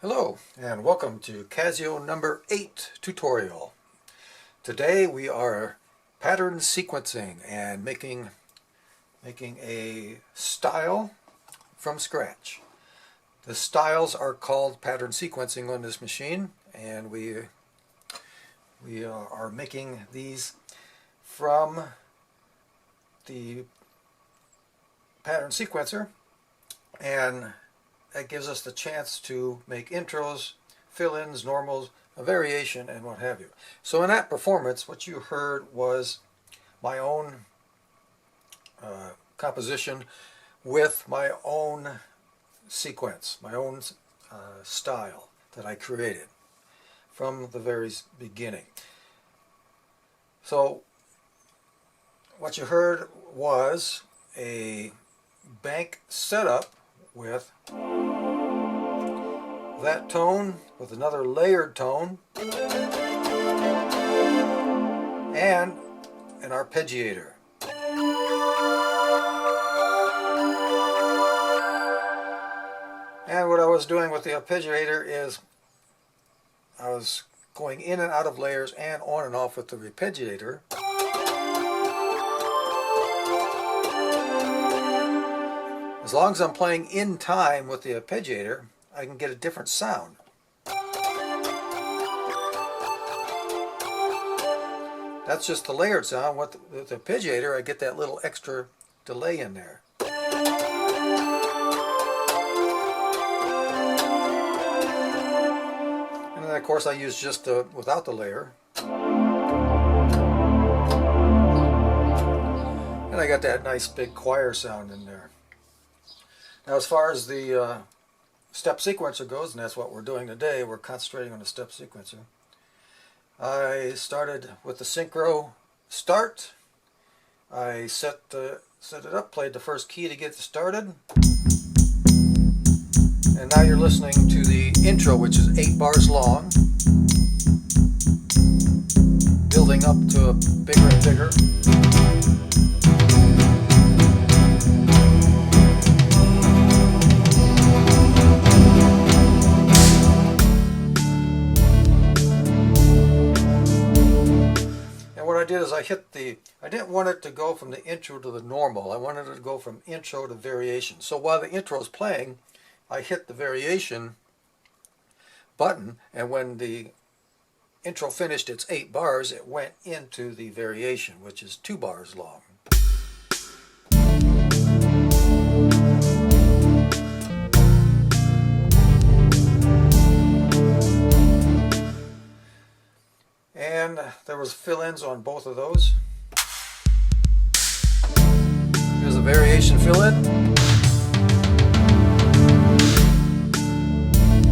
Hello and welcome to Casio number 8 tutorial. Today we are pattern sequencing and making a style from scratch. The styles are called pattern sequencing on this machine, and we are making these from the pattern sequencer, and that gives us the chance to make intros, fill-ins, normals, a variation, and what have you. So in that performance, what you heard was my own composition with my own sequence, my own style that I created from the very beginning. So what you heard was a bank setup with that tone with another layered tone and an arpeggiator. And what I was doing with the arpeggiator is I was going in and out of layers and on and off with the arpeggiator. As long as I'm playing in time with the arpeggiator, I can get a different sound. That's just the layered sound. With the arpeggiator, I get that little extra delay in there. And then of course I use just without the layer. And I got that nice big choir sound in there. Now as far as the step sequencer goes, and that's what we're doing today, we're concentrating on the step sequencer. I started with the synchro start. I set it up, played the first key to get it started. And now you're listening to the intro, which is 8 bars long, building up to a bigger and bigger. What I did is I didn't want it to go from the intro to the normal. I wanted it to go from intro to variation. So while the intro is playing, I hit the variation button, and when the intro finished its 8 bars, it went into the variation, which is 2 bars long. And there was fill-ins on both of those. Here's a variation fill-in.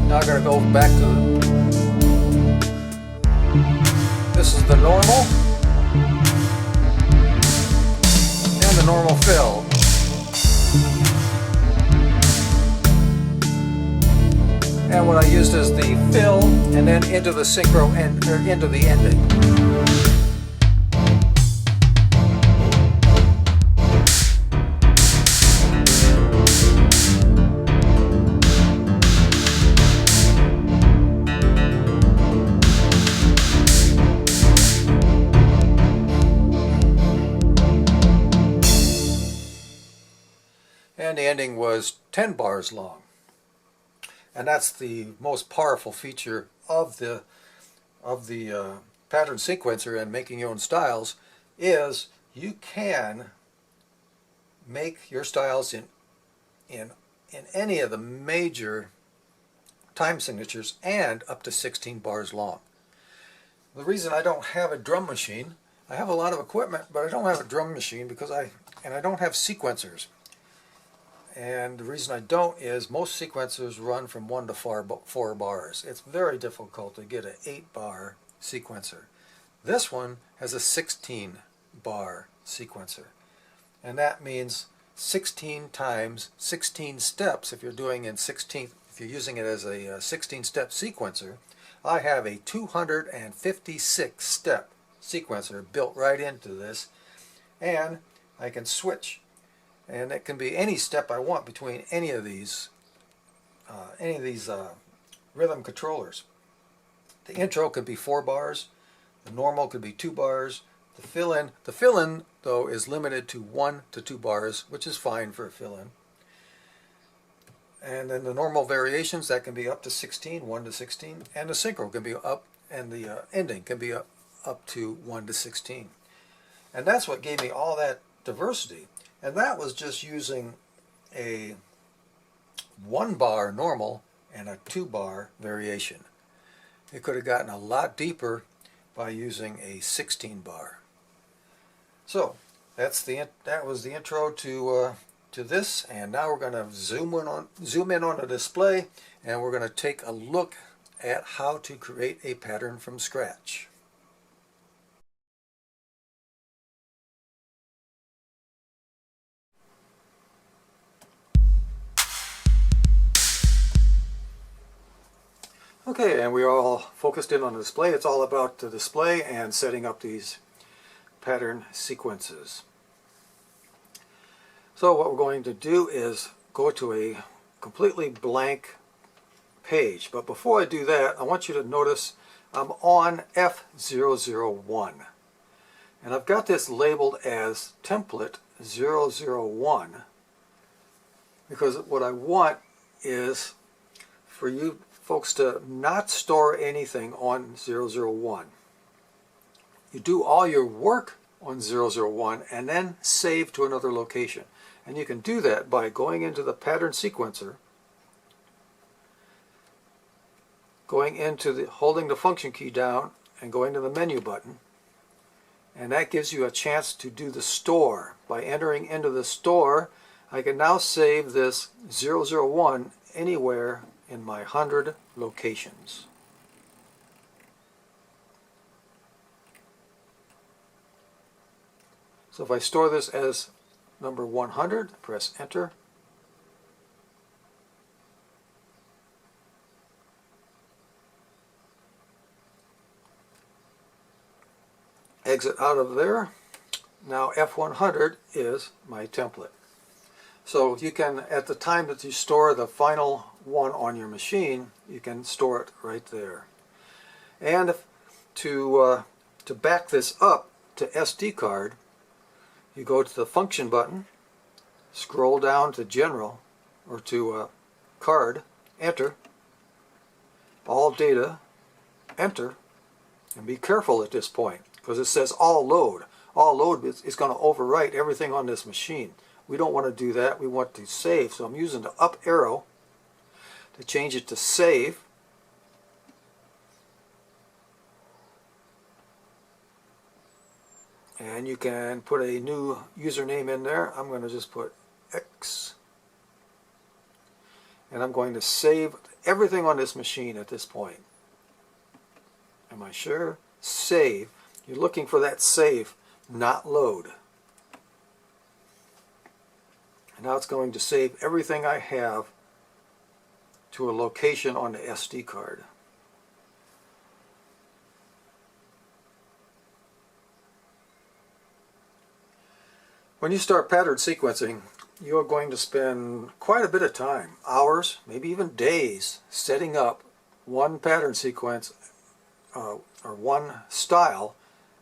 Now I'm going to go back to this is the normal and the normal fill. And what I used is the fill and then into the synchro and into the ending. And the ending was 10 bars long. And that's the most powerful feature of the pattern sequencer and making your own styles, is you can make your styles in any of the major time signatures and up to 16 bars long. The reason I don't have a drum machine, I have a lot of equipment, but I don't have a drum machine because I don't have sequencers. And the reason I don't is most sequencers run from 1 to 4 bars. It's very difficult to get an 8-bar sequencer. This one has a 16-bar sequencer. And that means 16 times 16 steps. If you're doing in 16, if you're using it as a 16-step sequencer, I have a 256-step sequencer built right into this, and I can switch. And it can be any step I want between any of these rhythm controllers. The intro could be 4 bars, the normal could be 2 bars, the fill-in though is limited to 1 to 2 bars, which is fine for a fill-in. And then the normal variations, that can be up to 16, 1 to 16, and the synchro can be up, and the ending can be up to 1 to 16. And that's what gave me all that diversity. And that was just using a 1 bar normal and a 2 bar variation. It could have gotten a lot deeper by using a 16 bar. So that was the intro to this, and now we're going to zoom in on the display, and we're going to take a look at how to create a pattern from scratch. Okay, and we're all focused in on the display. It's all about the display and setting up these pattern sequences. So what we're going to do is go to a completely blank page. But before I do that, I want you to notice I'm on F001. And I've got this labeled as template 001 because what I want is for you folks to not store anything on 001. You do all your work on 001 and then save to another location. And you can do that by going into the pattern sequencer, going into holding the function key down and going to the menu button, and that gives you a chance to do the store. By entering into the store, I can now save this 001 anywhere in my 100 locations. So if I store this as number 100, press enter. Exit out of there. Now F100 is my template. So you can, at the time that you store the final one on your machine, you can store it right there. And to back this up to SD card, you go to the function button, scroll down to general or to card, enter, all data, enter, and be careful at this point because it says all load. All load is going to overwrite everything on this machine. We don't want to do that. We want to save. So I'm using the up arrow to change it to save. And you can put a new username in there. I'm going to just put X. And I'm going to save everything on this machine at this point. Am I sure? Save. You're looking for that save, not load. And now it's going to save everything I have to a location on the SD card. When you start pattern sequencing, you're going to spend quite a bit of time, hours, maybe even days, setting up one pattern sequence or one style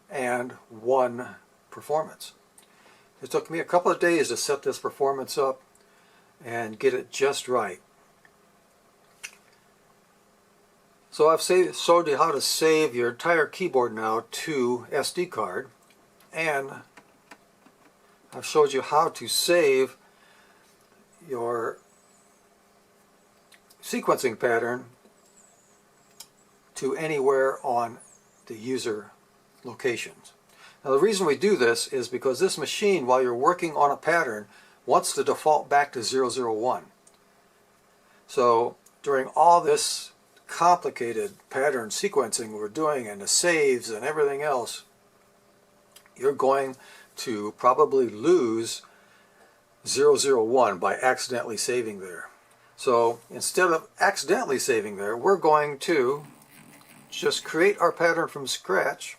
and one performance. It took me a couple of days to set this performance up and get it just right. So I've showed you how to save your entire keyboard now to SD card, and I've showed you how to save your sequencing pattern to anywhere on the user locations. Now the reason we do this is because this machine, while you're working on a pattern, wants to default back to 001. So during all this complicated pattern sequencing we're doing and the saves and everything else, you're going to probably lose 001 by accidentally saving there. So instead of accidentally saving there, we're going to just create our pattern from scratch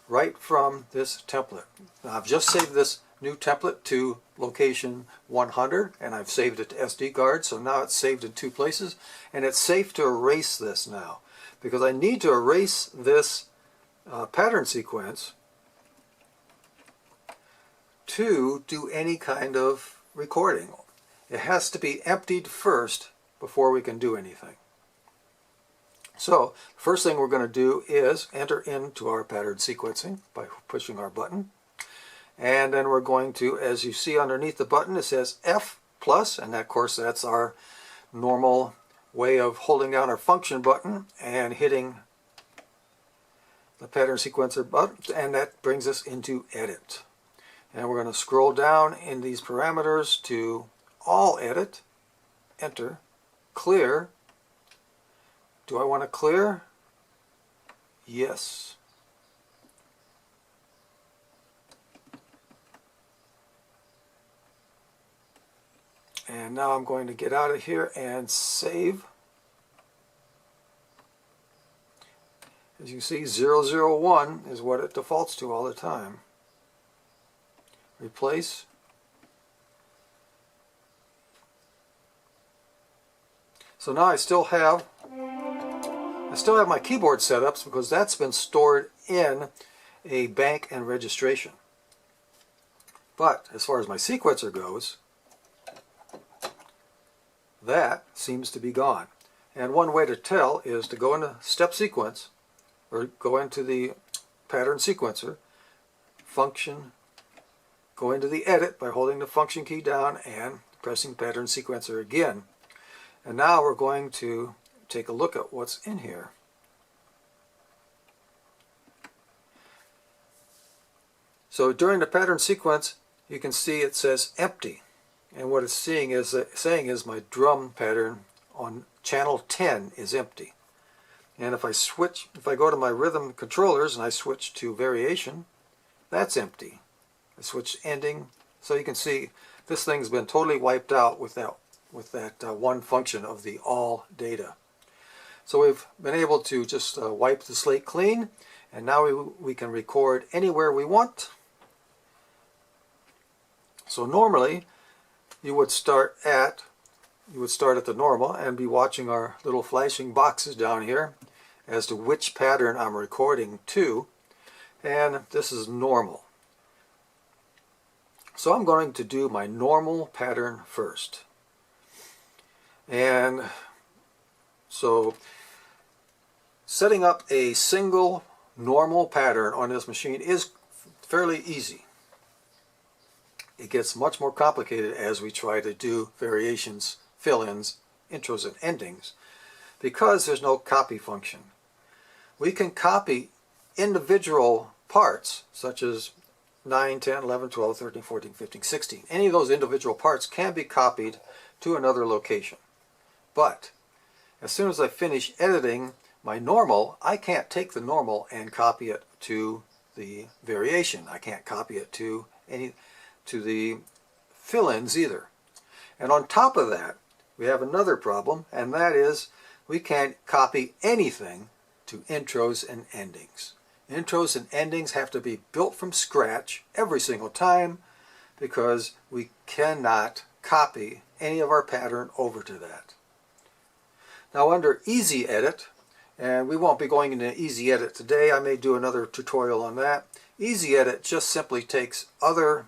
right from this template. Now I've just saved this new template to location 100, and I've saved it to SD card, so now it's saved in 2 places, and it's safe to erase this now, because I need to erase this pattern sequence to do any kind of recording. It has to be emptied first before we can do anything. So, the first thing we're going to do is enter into our pattern sequencing by pushing our button. And then we're going to, as you see underneath the button, it says F plus, and of course that's our normal way of holding down our function button and hitting the pattern sequencer button, and that brings us into edit. And we're going to scroll down in these parameters to all edit, enter, clear. Do I want to clear? Yes. And now I'm going to get out of here and save. As you see, 001 is what it defaults to all the time. Replace. So now I still have my keyboard setups because that's been stored in a bank and registration. But as far as my sequencer goes, that seems to be gone. And one way to tell is to go into step sequence, or go into the pattern sequencer, function, go into the edit by holding the function key down and pressing pattern sequencer again. And now we're going to take a look at what's in here. So during the pattern sequence, you can see it says empty. And what it's saying is my drum pattern on channel 10 is empty. And if I go to my rhythm controllers and I switch to variation, that's empty. I switch ending, so you can see this thing's been totally wiped out with that one function of the all data. So we've been able to just wipe the slate clean, and now we can record anywhere we want. So normally you would start at the normal and be watching our little flashing boxes down here as to which pattern I'm recording to, and this is normal. So I'm going to do my normal pattern first. And so setting up a single normal pattern on this machine is fairly easy. It gets much more complicated as we try to do variations, fill-ins, intros, and endings, because there's no copy function. We can copy individual parts, such as 9, 10, 11, 12, 13, 14, 15, 16. Any of those individual parts can be copied to another location. But as soon as I finish editing my normal, I can't take the normal and copy it to the variation. I can't copy it to the fill-ins either. And on top of that, we have another problem, and that is we can't copy anything to intros and endings. Intros and endings have to be built from scratch every single time, because we cannot copy any of our pattern over to that. Now under Easy Edit, and we won't be going into Easy Edit today, I may do another tutorial on that. Easy Edit just simply takes other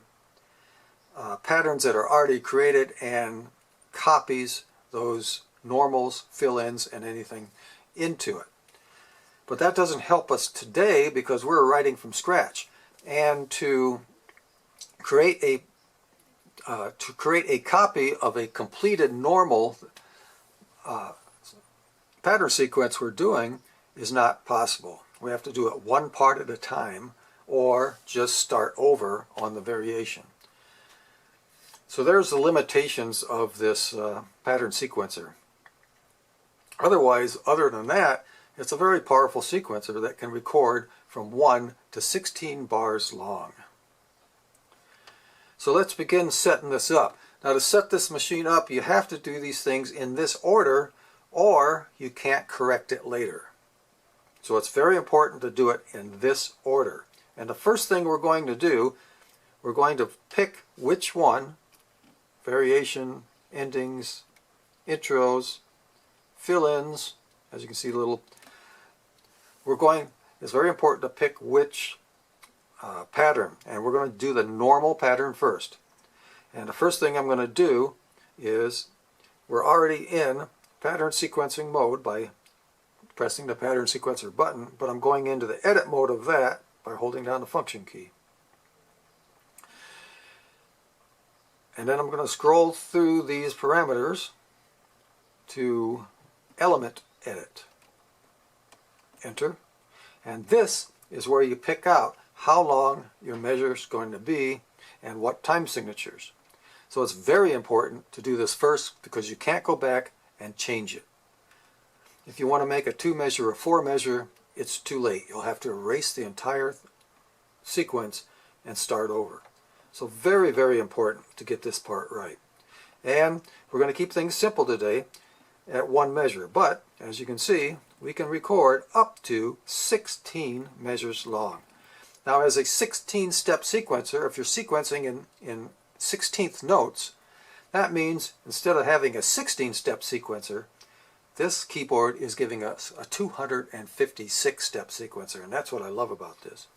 patterns that are already created and copies those normals, fill-ins, and anything into it. But that doesn't help us today because we're writing from scratch. And to create a copy of a completed normal pattern sequence we're doing is not possible. We have to do it one part at a time, or just start over on the variation. So there's the limitations of this pattern sequencer. Otherwise, other than that, it's a very powerful sequencer that can record from 1 to 16 bars long. So let's begin setting this up. Now to set this machine up, you have to do these things in this order, or you can't correct it later. So it's very important to do it in this order. And the first thing we're going to do, we're going to pick which one, variation, endings, intros, fill-ins, as you can see it's very important to pick which pattern, and we're going to do the normal pattern first. And the first thing I'm going to do is, we're already in pattern sequencing mode by pressing the pattern sequencer button, but I'm going into the edit mode of that by holding down the function key. And then I'm going to scroll through these parameters to element edit. Enter. And this is where you pick out how long your measure is going to be and what time signatures. So it's very important to do this first because you can't go back and change it. If you want to make a 2 measure or 4 measure, it's too late. You'll have to erase the entire sequence and start over. So very, very important to get this part right. And we're going to keep things simple today at 1 measure. But as you can see, we can record up to 16 measures long. Now, as a 16-step sequencer, if you're sequencing in 16th notes, that means instead of having a 16-step sequencer, this keyboard is giving us a 256-step sequencer, and that's what I love about this.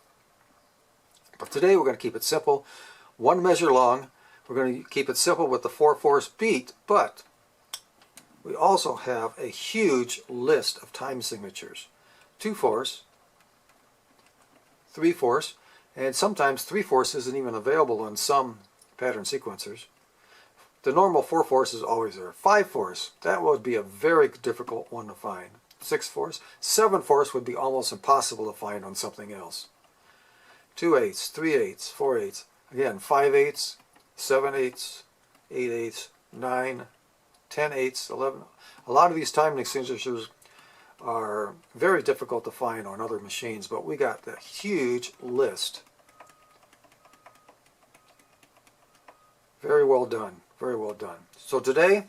But today we're going to keep it simple, 1 measure long. We're going to keep it simple with the 4/4 beat, but we also have a huge list of time signatures. 2/4, 3/4, and sometimes 3/4 isn't even available on some pattern sequencers. The normal 4/4 is always there. 5/4, that would be a very difficult one to find. 6/4, 7/4 would be almost impossible to find on something else. 2/8, 3/8, 4/8, again 5/8, 7/8, 8/8, 9, 10/8, 11. A lot of these time signatures are very difficult to find on other machines, but we got a huge list. Very well done, very well done. So today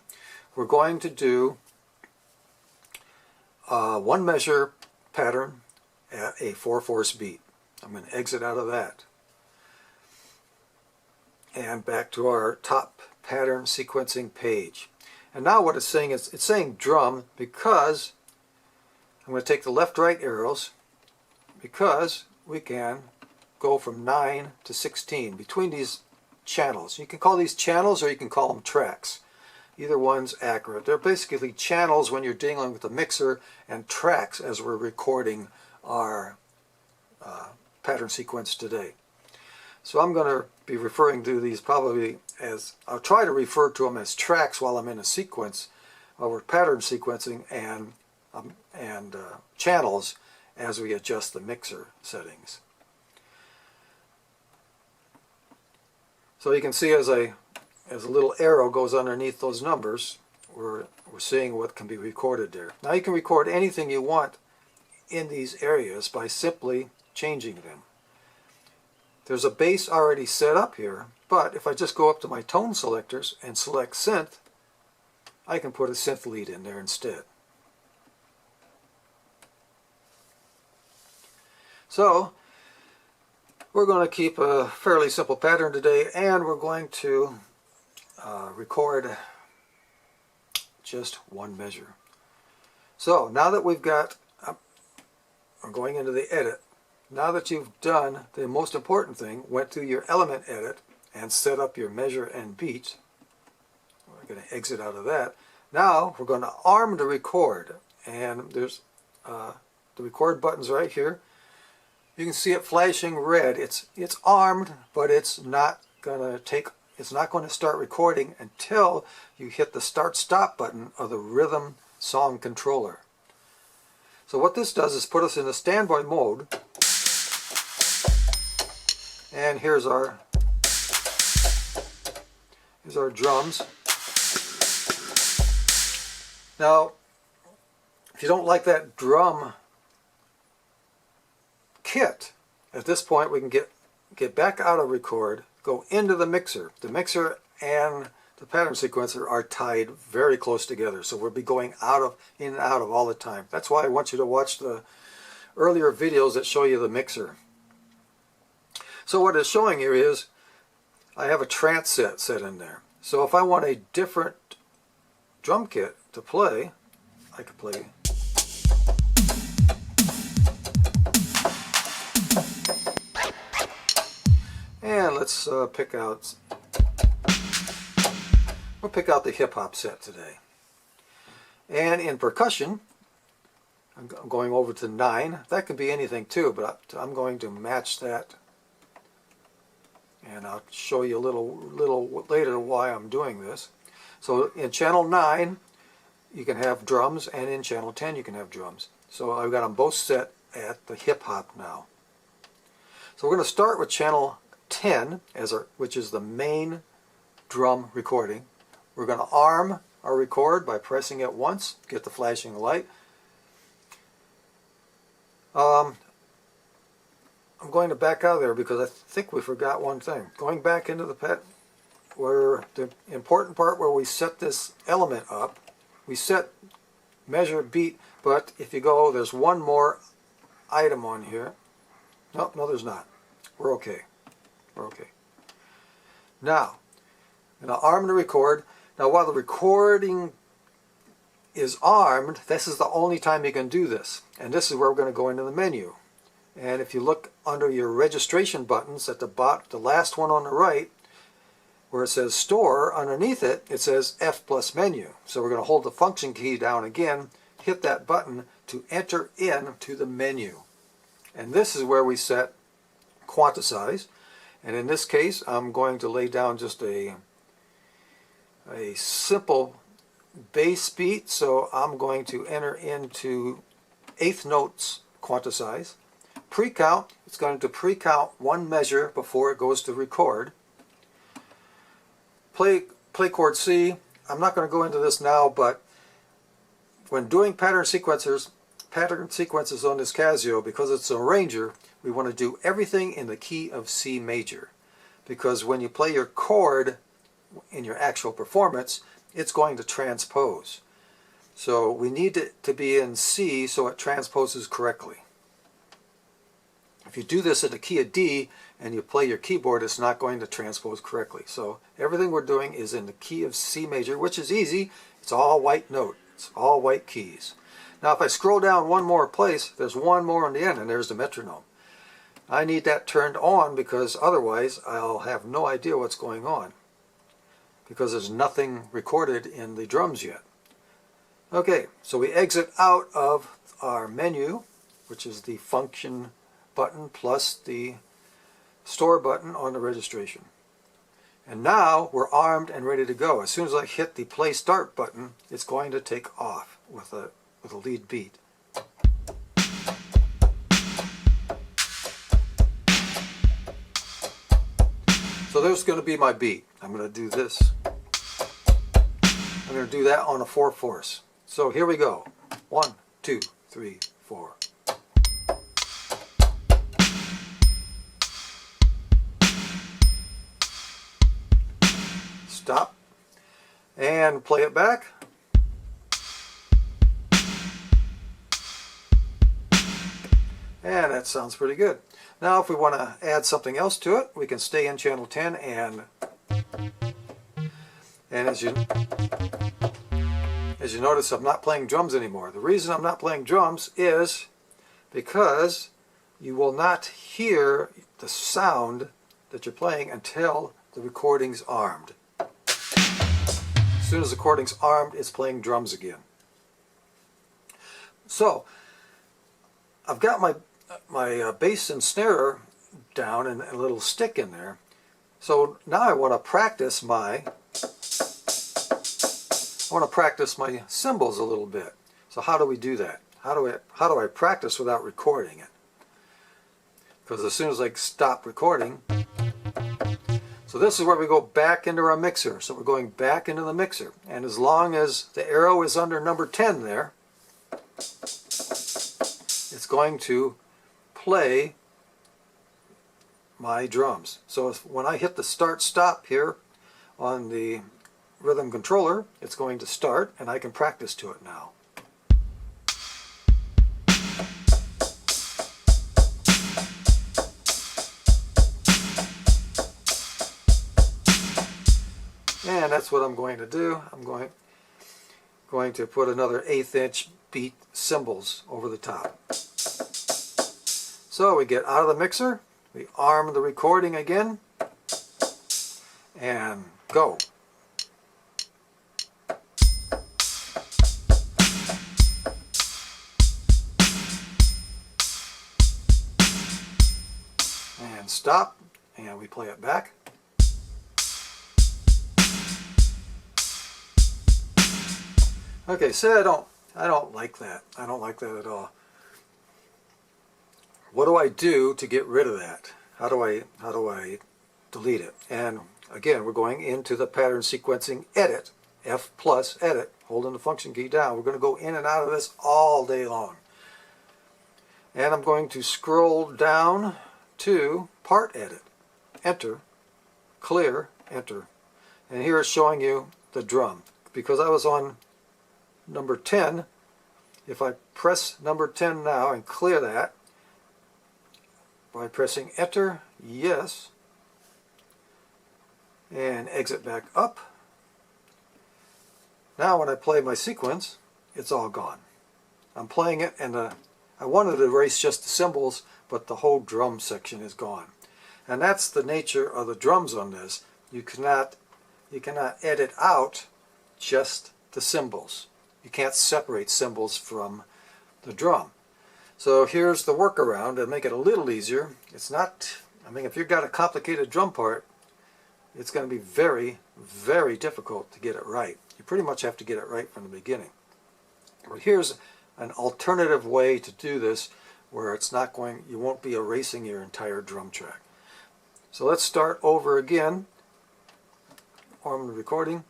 we're going to do a 1 measure pattern at a 4/4 beat. I'm going to exit out of that. And back to our top pattern sequencing page. And now what it's saying is, it's saying drum because I'm going to take the left-right arrows because we can go from 9 to 16 between these channels. You can call these channels or you can call them tracks. Either one's accurate. They're basically channels when you're dealing with the mixer, and tracks as we're recording our pattern sequence today. So I'm going to be referring to these probably as, I'll try to refer to them as tracks while I'm in a sequence, while we're pattern sequencing, and channels as we adjust the mixer settings. So you can see as a little arrow goes underneath those numbers, we're seeing what can be recorded there. Now you can record anything you want in these areas by simply changing them. There's a bass already set up here, but if I just go up to my tone selectors and select synth, I can put a synth lead in there instead. So we're going to keep a fairly simple pattern today, and we're going to record just 1 measure. So now that we've got, I'm going into the edit. Now that you've done the most important thing, went through your element edit and set up your measure and beat, we're going to exit out of that. Now we're going to arm the record, and there's the record button's right here. You can see it flashing red. It's armed, but it's not going to start recording until you hit the start-stop button of the rhythm song controller. So what this does is put us in the standby mode. And here's our drums. Now, if you don't like that drum kit, at this point we can get back out of record, go into the mixer. The mixer and the pattern sequencer are tied very close together, so we'll be going in and out of all the time. That's why I want you to watch the earlier videos that show you the mixer. So what it's showing here is I have a trance set in there. So if I want a different drum kit to play, I could play. And let's pick out. We'll pick out the hip hop set today. And in percussion, I'm going over to 9. That could be anything too, but I'm going to match that. And I'll show you a little later why I'm doing this. So in channel 9, you can have drums, and in channel 10, you can have drums. So I've got them both set at the hip hop now. So we're going to start with channel 10, which is the main drum recording. We're going to arm our record by pressing it once, get the flashing light. I'm going to back out of there because I think we forgot one thing. Going back into the pet, where the important part where we set this element up, we set measure beat, but if you go, there's one more item on here. No, there's not. We're okay. We're okay. Now, I'm going to arm the record. Now, while the recording is armed, this is the only time you can do this. And this is where we're going to go into the menu. And if you look under your registration buttons at the bottom, the last one on the right, where it says store, underneath it, it says F plus menu. So we're going to hold the function key down again, hit that button to enter into the menu. And this is where we set quantize. And in this case, I'm going to lay down just a simple bass beat. So I'm going to enter into eighth notes quantize. Pre-count, it's going to pre-count one measure before it goes to record. Play chord C. I'm not going to go into this now, but when doing pattern sequences on this Casio, because it's an arranger, we want to do everything in the key of C major. Because when you play your chord in your actual performance, it's going to transpose. So we need it to be in C so it transposes correctly. If you do this in the key of D and you play your keyboard, it's not going to transpose correctly. So everything we're doing is in the key of C major, which is easy. It's all white note. It's all white keys. Now if I scroll down one more place, there's one more on the end, and there's the metronome. I need that turned on because otherwise I'll have no idea what's going on, because there's nothing recorded in the drums yet. Okay, so we exit out of our menu, which is the function button plus the store button on the registration. And now we're armed and ready to go. As soon as I hit the play start button, it's going to take off with a lead beat. So there's going to be my beat. I'm going to do this. I'm going to do that on a 4/4. So here we go. 1, 2, 3, 4. Stop and play it back. And that sounds pretty good. Now if we want to add something else to it, we can stay in channel 10 and as you notice, I'm not playing drums anymore. The reason I'm not playing drums is because you will not hear the sound that you're playing until the recording's armed. As soon as the recording's armed, it's playing drums again. So I've got my bass and snare down and a little stick in there. So now I want to practice my cymbals a little bit. So how do we do that? How do I practice without recording it? Because as soon as I stop recording, so this is where we go back into our mixer. So we're going back into the mixer, and as long as the arrow is under number 10 there, it's going to play my drums. So when I hit the start stop here on the rhythm controller, it's going to start, and I can practice to it now. And that's what I'm going to do. I'm going to put another 1/8 inch beat cymbals over the top. So we get out of the mixer, we arm the recording again, and go. And stop, and we play it back. Okay, so I don't like that. I don't like that at all. What do I do to get rid of that? How do I delete it? And again, we're going into the pattern sequencing edit, F+ edit, holding the function key down. We're going to go in and out of this all day long. And I'm going to scroll down to part edit, enter, clear, enter. And here it's showing you the drum. Because I was on number 10, if I press number 10 now and clear that by pressing enter, yes, and exit back up, now when I play my sequence, it's all gone. I'm playing it, and I wanted to erase just the cymbals, but the whole drum section is gone. And that's the nature of the drums on this. You cannot edit out just the cymbals. You can't separate cymbals from the drum. So here's the workaround to make it a little easier. It's not, I mean, if you've got a complicated drum part, it's going to be very, very difficult to get it right. You pretty much have to get it right from the beginning. But here's an alternative way to do this where it's not going, you won't be erasing your entire drum track. So let's start over again. Arm the recording.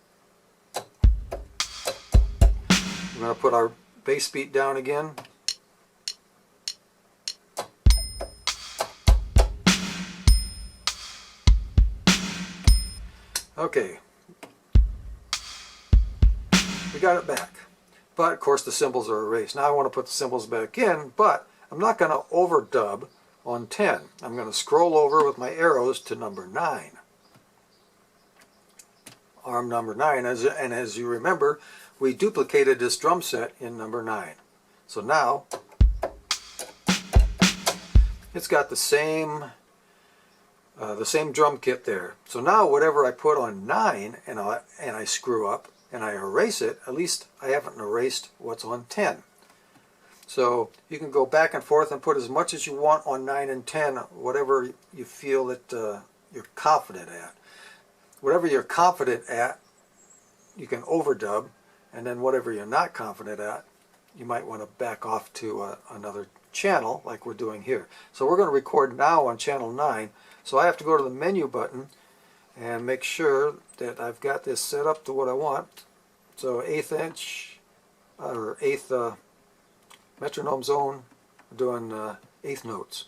We're going to put our bass beat down again. Okay, we got it back, but of course the cymbals are erased. Now I want to put the cymbals back in, but I'm not going to overdub on 10. I'm going to scroll over with my arrows to number 9. Arm number 9, and as you remember, we duplicated this drum set in number 9. So now it's got the same drum kit there. So now whatever I put on 9 and I screw up and I erase it, at least I haven't erased what's on 10. So you can go back and forth and put as much as you want on 9 and 10, whatever you feel that you're confident at. Whatever you're confident at, you can overdub, and then whatever you're not confident at, you might want to back off to another channel like we're doing here. So we're going to record now on channel 9. So I have to go to the menu button and make sure that I've got this set up to what I want. So 1/8 inch or 1/8 metronome zone, doing 1/8 notes.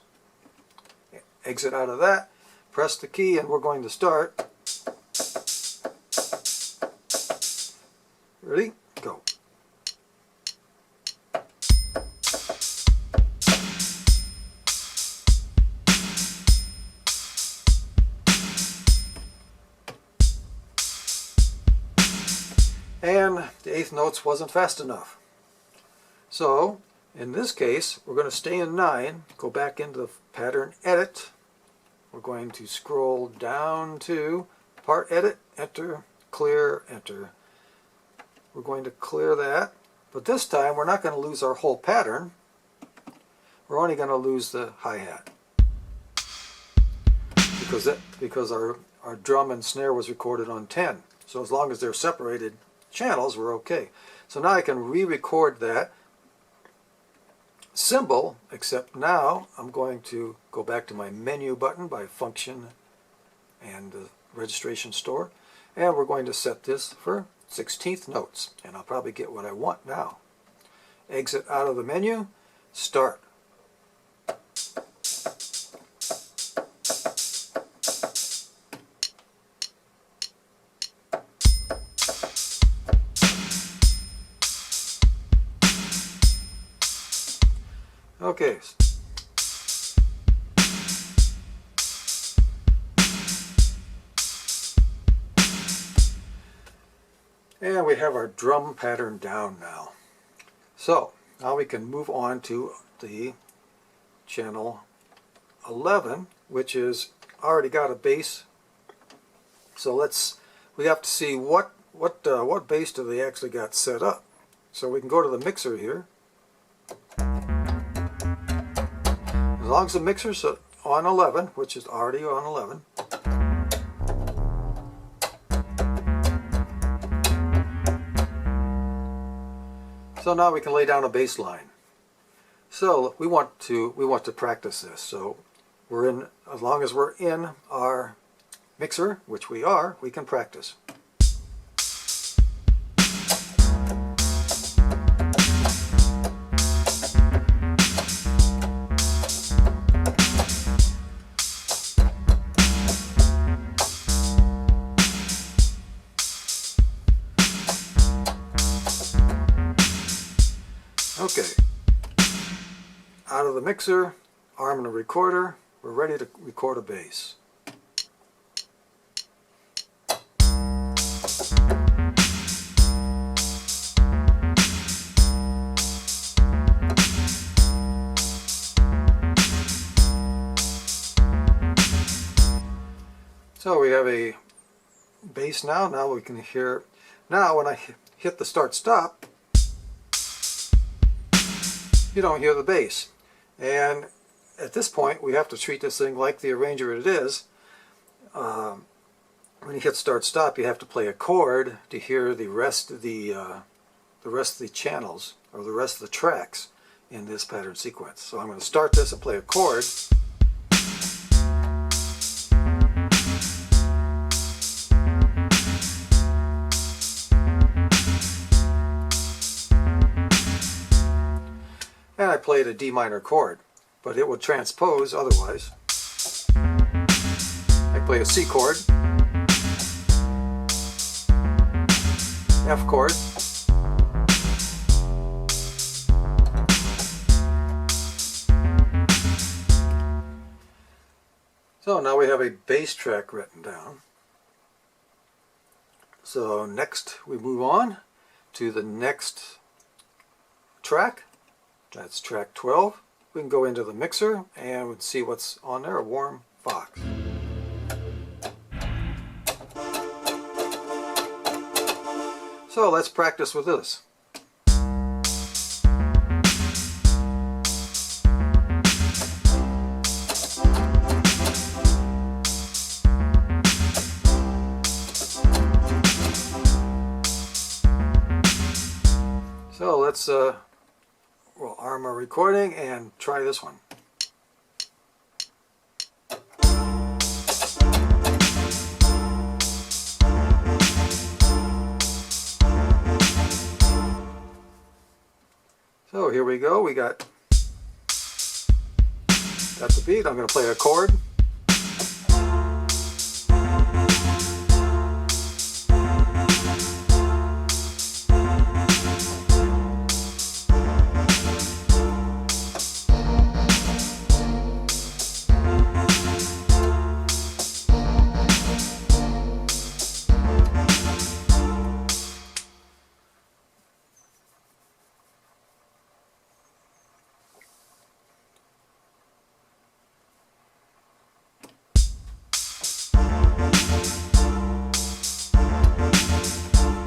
Exit out of that, press the key, and we're going to start. Ready? Go. And the 1/8 notes wasn't fast enough. So in this case, we're going to stay in 9, go back into the pattern edit. We're going to scroll down to part edit, enter, clear, enter. We're going to clear that, but this time we're not going to lose our whole pattern. We're only going to lose the hi-hat because our drum and snare was recorded on 10. So as long as they're separated channels, we're okay. So now I can re-record that cymbal, except now I'm going to go back to my menu button by function and the registration store, and we're going to set this for 16th notes, and I'll probably get what I want now. Exit out of the menu, start. Okay. And we have our drum pattern down now. So now we can move on to the channel 11, which is already got a bass. So we have to see what bass do they actually got set up. So we can go to the mixer here. As long as the mixer's on 11, which is already on 11. So now we can lay down a bass line. So we want to practice this. So as long as we're in our mixer, which we are, we can practice. Okay, out of the mixer, arm and a recorder, we're ready to record a bass. So we have a bass now. Now we can hear. Now when I hit the start stop, you don't hear the bass. And at this point we have to treat this thing like the arranger it is. When you hit start stop, you have to play a chord to hear the rest of the channels, or the rest of the tracks in this pattern sequence. So I'm going to start this and play a chord. And I played a D minor chord, but it would transpose otherwise. I play a C chord, F chord, so now we have a bass track written down. So next we move on to the next track. That's track 12. We can go into the mixer and we'll see what's on there, a warm box. So let's practice with this. So let's we'll arm our recording and try this one. So here we go. We got the beat. I'm going to play a chord.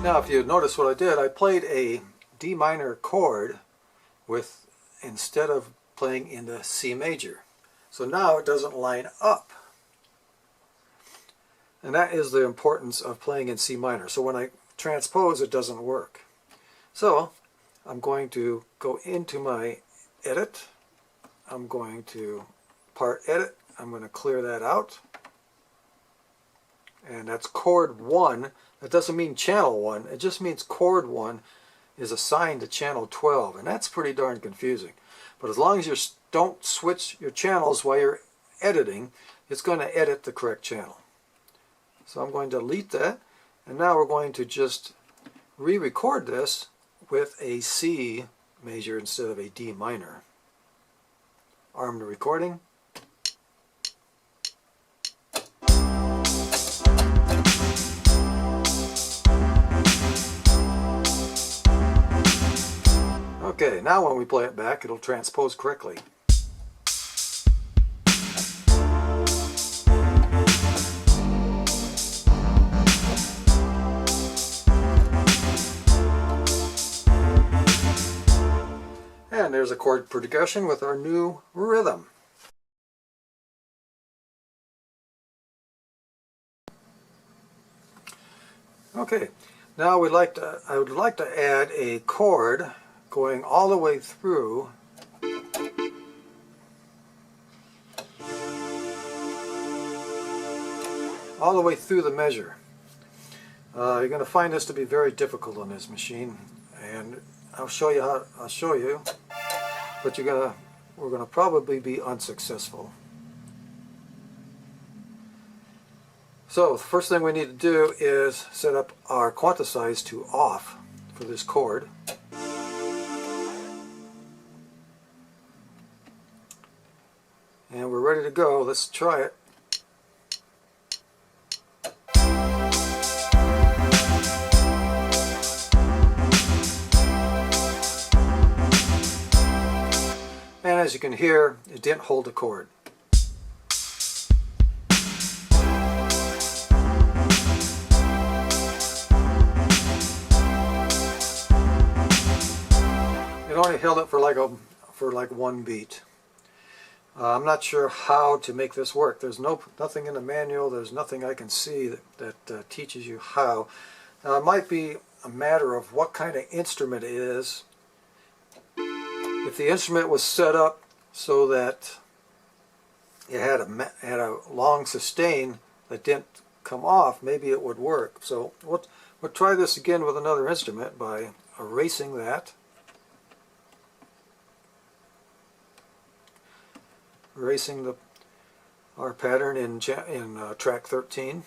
Now if you notice what I did, I played a D minor chord instead of playing in the C major. So now it doesn't line up. And that is the importance of playing in C minor. So when I transpose, it doesn't work. So I'm going to go into my edit. I'm going to part edit. I'm going to clear that out. And that's chord 1. That doesn't mean channel 1, it just means chord 1 is assigned to channel 12, and that's pretty darn confusing. But as long as you don't switch your channels while you're editing, it's going to edit the correct channel. So I'm going to delete that, and now we're going to just re-record this with a C major instead of a D minor. Arm the recording. Okay, now when we play it back, it'll transpose correctly. And there's a chord progression with our new rhythm. Okay, now I would like to add a chord going all the way through the measure. You're going to find this to be very difficult on this machine, and I'll show you, but we're going to probably be unsuccessful. So the first thing we need to do is set up our quantize to off for this chord. And we're ready to go. Let's try it. And as you can hear, it didn't hold the chord. It only held it for like one beat. I'm not sure how to make this work. There's nothing in the manual. There's nothing I can see that teaches you how. Now, it might be a matter of what kind of instrument it is. If the instrument was set up so that it had a long sustain that didn't come off, maybe it would work. So we'll try this again with another instrument by erasing that. Erasing our pattern in track 13.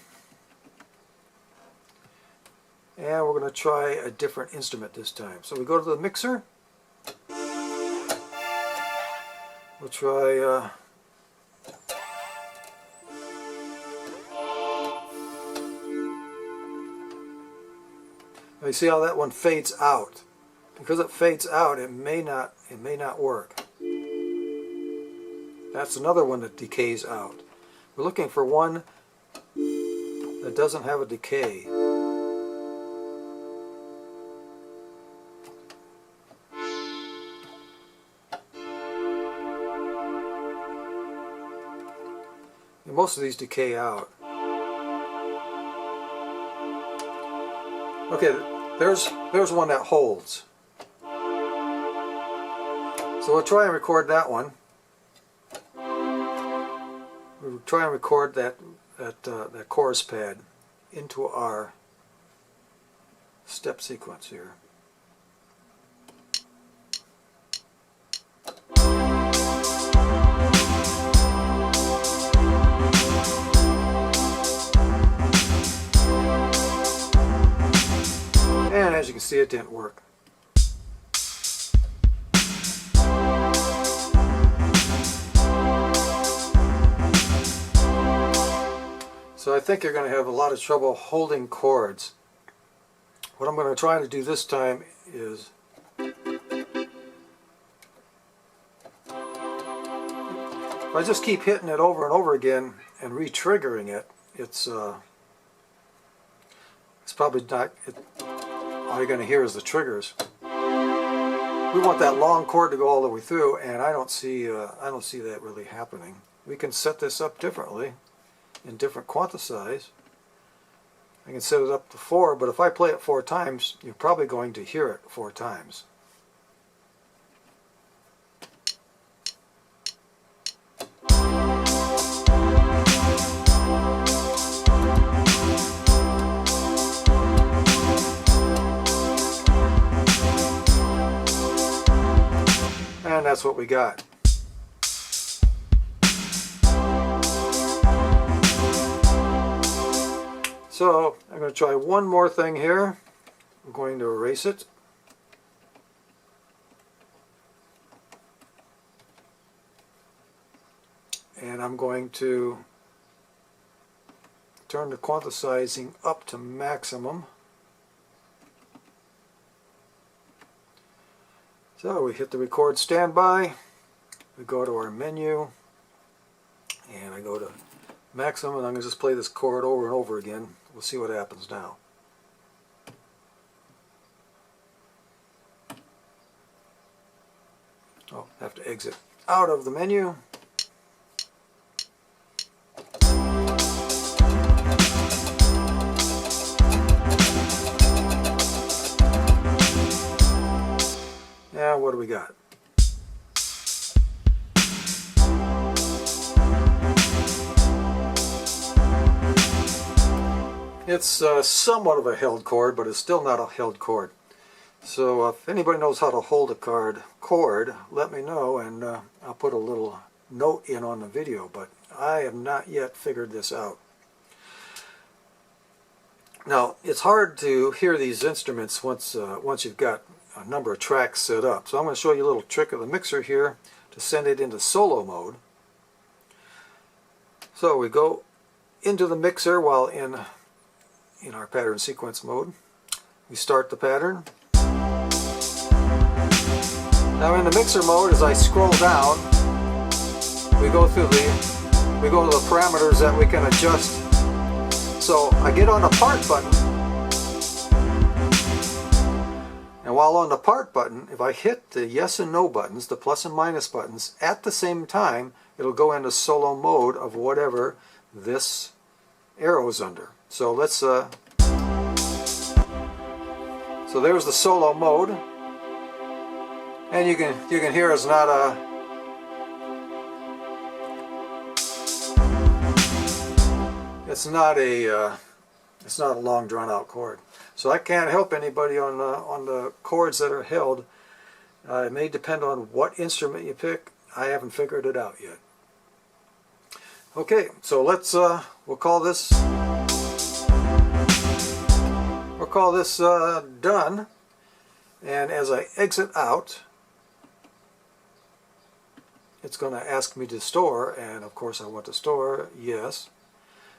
And we're going to try a different instrument this time. So we go to the mixer. We'll try you see how that one fades out? Because it fades out, it may not work. That's another one that decays out. We're looking for one that doesn't have a decay. And most of these decay out. Okay, there's one that holds. So we'll try and record that one. We'll try and record that chorus pad into our step sequence here. And as you can see, it didn't work. So I think you're going to have a lot of trouble holding chords. What I'm going to try to do this time is if I just keep hitting it over and over again and re-triggering it, it's probably not. All you're going to hear is the triggers. We want that long chord to go all the way through, and I don't see that really happening. We can set this up differently in different quantize. I can set it up to 4, but if I play it 4 times, you're probably going to hear it 4 times. And that's what we got. So I'm going to try one more thing here. I'm going to erase it. And I'm going to turn the quantizing up to maximum. So we hit the record standby, we go to our menu, and I go to maximum, and I'm going to just play this chord over and over again. We'll see what happens now. Oh, I have to exit out of the menu. Now what do we got? It's somewhat of a held chord, but it's still not a held chord. So if anybody knows how to hold a chord, let me know, and I'll put a little note in on the video, but I have not yet figured this out. Now, it's hard to hear these instruments once you've got a number of tracks set up. So I'm going to show you a little trick of the mixer here to send it into solo mode. So we go into the mixer while in our pattern sequence mode. We start the pattern. Now in the mixer mode, as I scroll down, we go to the parameters that we can adjust. So I get on the part button, and while on the part button, if I hit the yes and no buttons, the plus and minus buttons, at the same time, it'll go into solo mode of whatever this arrow's under. So let's so there's the solo mode, and you can hear it's not a long drawn out chord. So I can't help anybody on the chords that are held. It may depend on what instrument you pick. I haven't figured it out yet. Okay, so let's we'll call this done. And as I exit out, it's going to ask me to store, and of course I want to store, yes.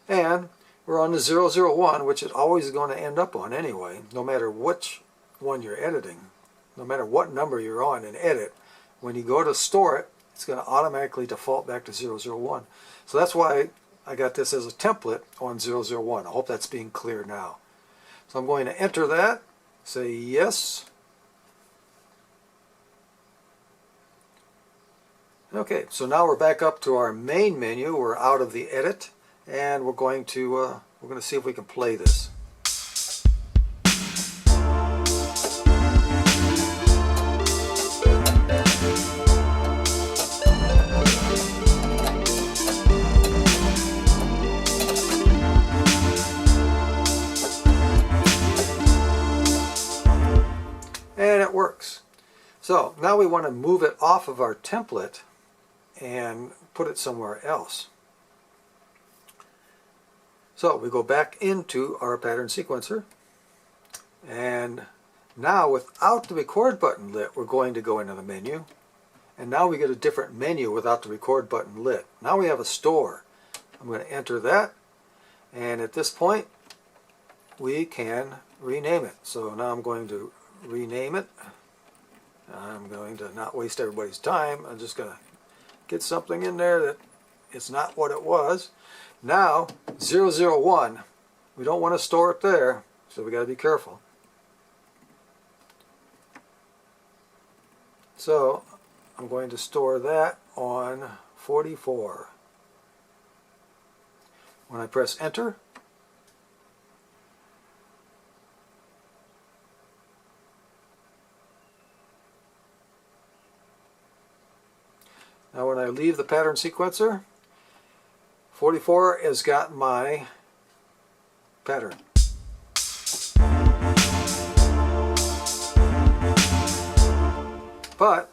And we're on the 001, which is always going to end up on anyway, no matter which one you're editing, no matter what number you're on and edit. When you go to store it, it's going to automatically default back to 001. So that's why I got this as a template on 001. I hope that's being clear now. So I'm going to enter that, say yes. Okay, so now we're back up to our main menu. We're out of the edit, and we're going to see if we can play this. And it works. So now we want to move it off of our template and put it somewhere else. So we go back into our pattern sequencer, and now without the record button lit, we're going to go into the menu, and now we get a different menu without the record button lit. Now we have a store. I'm going to enter that, and at this point we can rename it. So now I'm going to rename it. I'm going to not waste everybody's time. I'm just going to get something in there that it's not what it was. Now 001, we don't want to store it there, so we got to be careful. So I'm going to store that on 44. When I press enter, now when I leave the pattern sequencer, 44 has got my pattern. But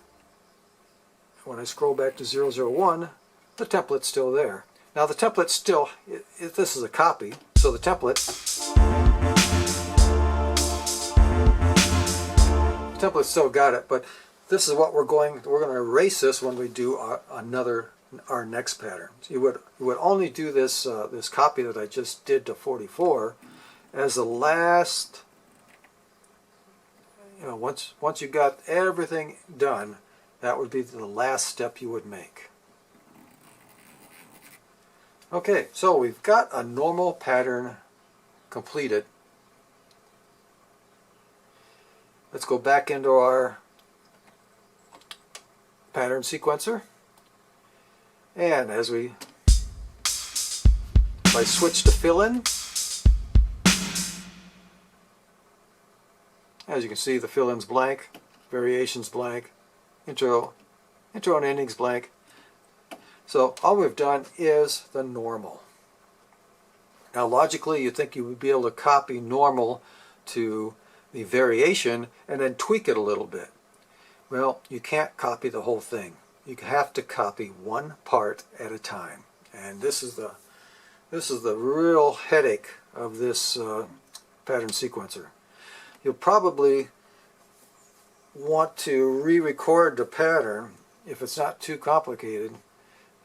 when I scroll back to 001, the template's still there. Now the template's still, this is a copy, so the template's still got it, but this is what we're going to erase this when we do our next pattern. So you would only do this this copy that I just did to 44 as the last once you got everything done, that would be the last step you would make. Okay, so we've got a normal pattern completed. Let's go back into our pattern sequencer, and if I switch to fill-in, as you can see, the fill-in's blank, variation's blank, intro and ending's blank. So all we've done is the normal. Now logically you'd think you would be able to copy normal to the variation and then tweak it a little bit. Well, you can't copy the whole thing. You have to copy one part at a time. And this is the real headache of this pattern sequencer. You'll probably want to re-record the pattern if it's not too complicated.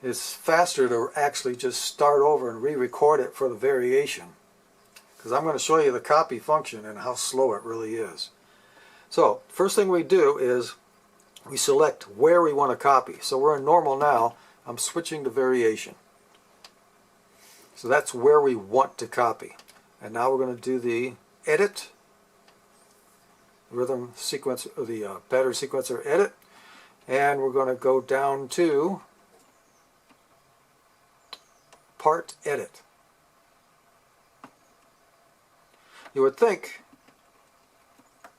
It's faster to actually just start over and re-record it for the variation, because I'm going to show you the copy function and how slow it really is. So first thing we do is we select where we want to copy. So we're in normal now. I'm switching to variation. So that's where we want to copy. And now we're going to do the edit, rhythm sequence, or the pattern sequencer edit, and we're going to go down to part edit. You would think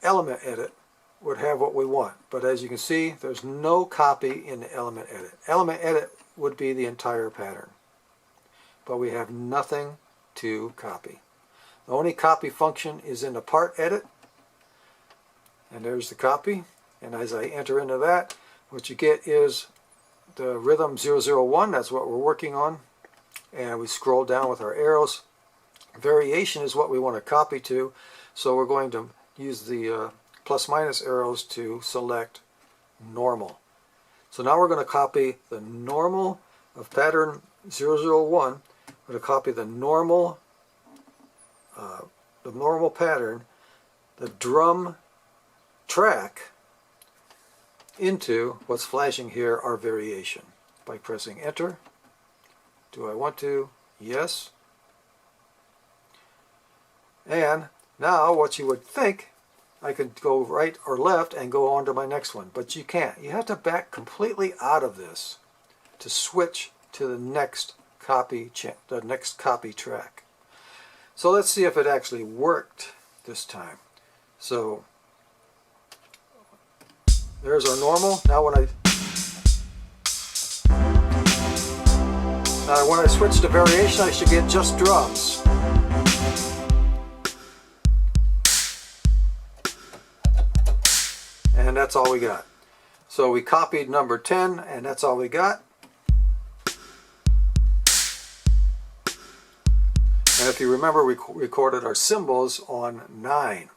element edit would have what we want, but as you can see, there's no copy in the element edit. Element edit would be the entire pattern, but we have nothing to copy. The only copy function is in the part edit, and there's the copy. And as I enter into that, what you get is the rhythm 001. That's what we're working on. And we scroll down with our arrows. Variation is what we want to copy to, so we're going to use the plus minus arrows to select normal. So now we're going to copy the normal of pattern 001. We're going to copy the normal pattern, the drum track, into what's flashing here, our variation, by pressing enter. Do I want to? Yes. And now what you would think, I could go right or left and go on to my next one, but you can't. You have to back completely out of this to switch to the next copy track. So let's see if it actually worked this time. So there's our normal. Now when I switch to variation, I should get just drums. And that's all we got. So we copied number 10, and that's all we got. And if you remember, we recorded our cymbals on 9.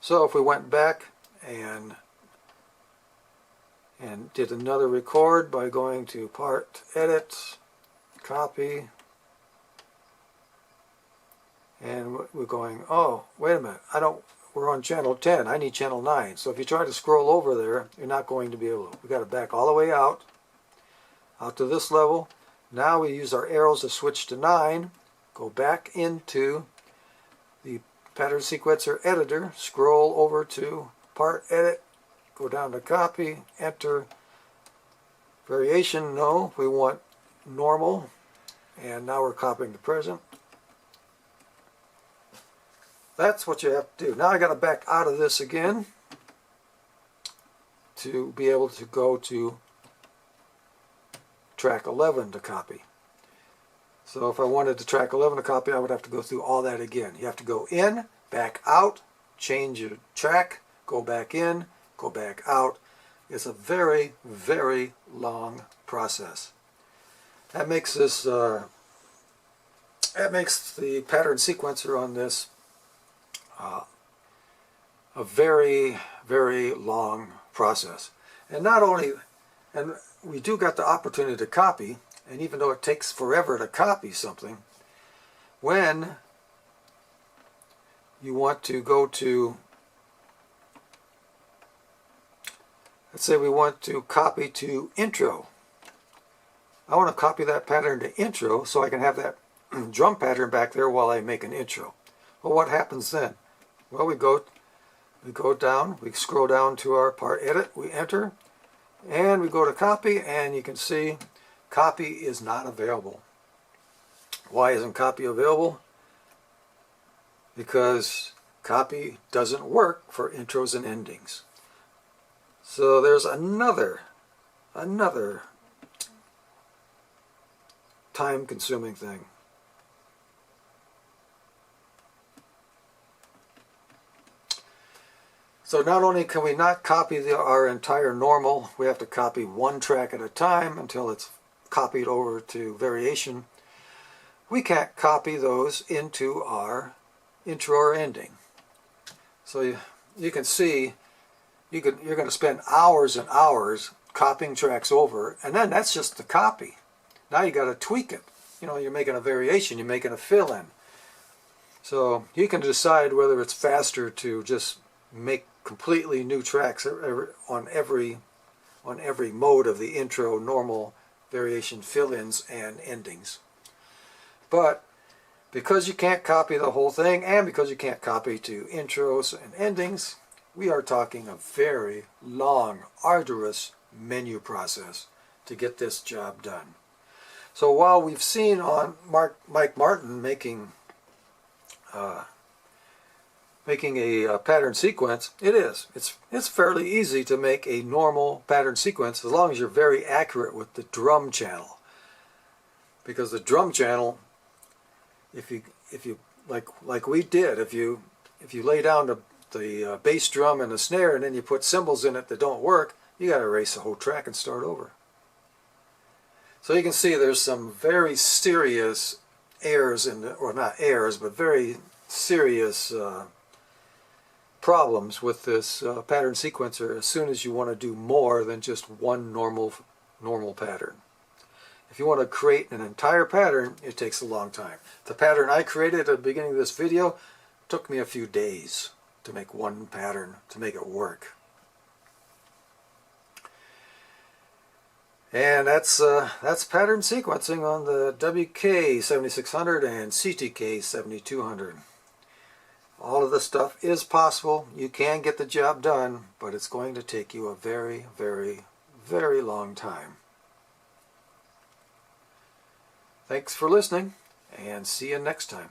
So if we went back and did another record by going to part edit, copy, and we're going, oh, wait a minute, we're on channel 10, I need channel 9. So if you try to scroll over there, you're not going to be able to. We've got to back all the way out to this level. Now we use our arrows to switch to 9, go back into the pattern sequencer editor, scroll over to part edit, go down to copy, enter, variation, no, we want normal, and now we're copying the present. That's what you have to do. Now I got to back out of this again to be able to go to track 11 to copy. So if I wanted to track 11 to copy, I would have to go through all that again. You have to go in, back out, change your track, go back in, go back out. It's a very, very long process. That makes this that makes the pattern sequencer on this a very, very long process. And not only, and we do got the opportunity to copy, and even though it takes forever to copy something, when you want to go to Let's say we want to copy to intro. I want to copy that pattern to intro so I can have that drum pattern back there while I make an intro. Well, what happens then? Well, we go down, we scroll down to our part edit, we enter, and we go to copy, and you can see copy is not available. Why isn't copy available? Because copy doesn't work for intros and endings. So there's another time-consuming thing. So not only can we not copy our entire normal, we have to copy one track at a time until it's copied over to variation. We can't copy those into our intro or ending. So you can see you're going to spend hours and hours copying tracks over, and then that's just the copy. Now you got to tweak it. You know, you're making a variation, you're making a fill-in. So you can decide whether it's faster to just make completely new tracks on every mode of the intro, normal, variation, fill-ins, and endings. But because you can't copy the whole thing, and because you can't copy to intros and endings, we are talking a very long, arduous menu process to get this job done. So while we've seen on Mike Martin making a pattern sequence, it's fairly easy to make a normal pattern sequence as long as you're very accurate with the drum channel. Because the drum channel, if you like we did, if you lay down the bass drum and the snare and then you put cymbals in it that don't work, you got to erase the whole track and start over. So you can see there's some very serious errors or not errors, but very serious problems with this pattern sequencer as soon as you want to do more than just one normal pattern. If you want to create an entire pattern, it takes a long time. The pattern I created at the beginning of this video took me a few days to make one pattern, to make it work. And that's pattern sequencing on the WK7600 and CTK7200. All of this stuff is possible. You can get the job done, but it's going to take you a very, very, very long time. Thanks for listening, and see you next time.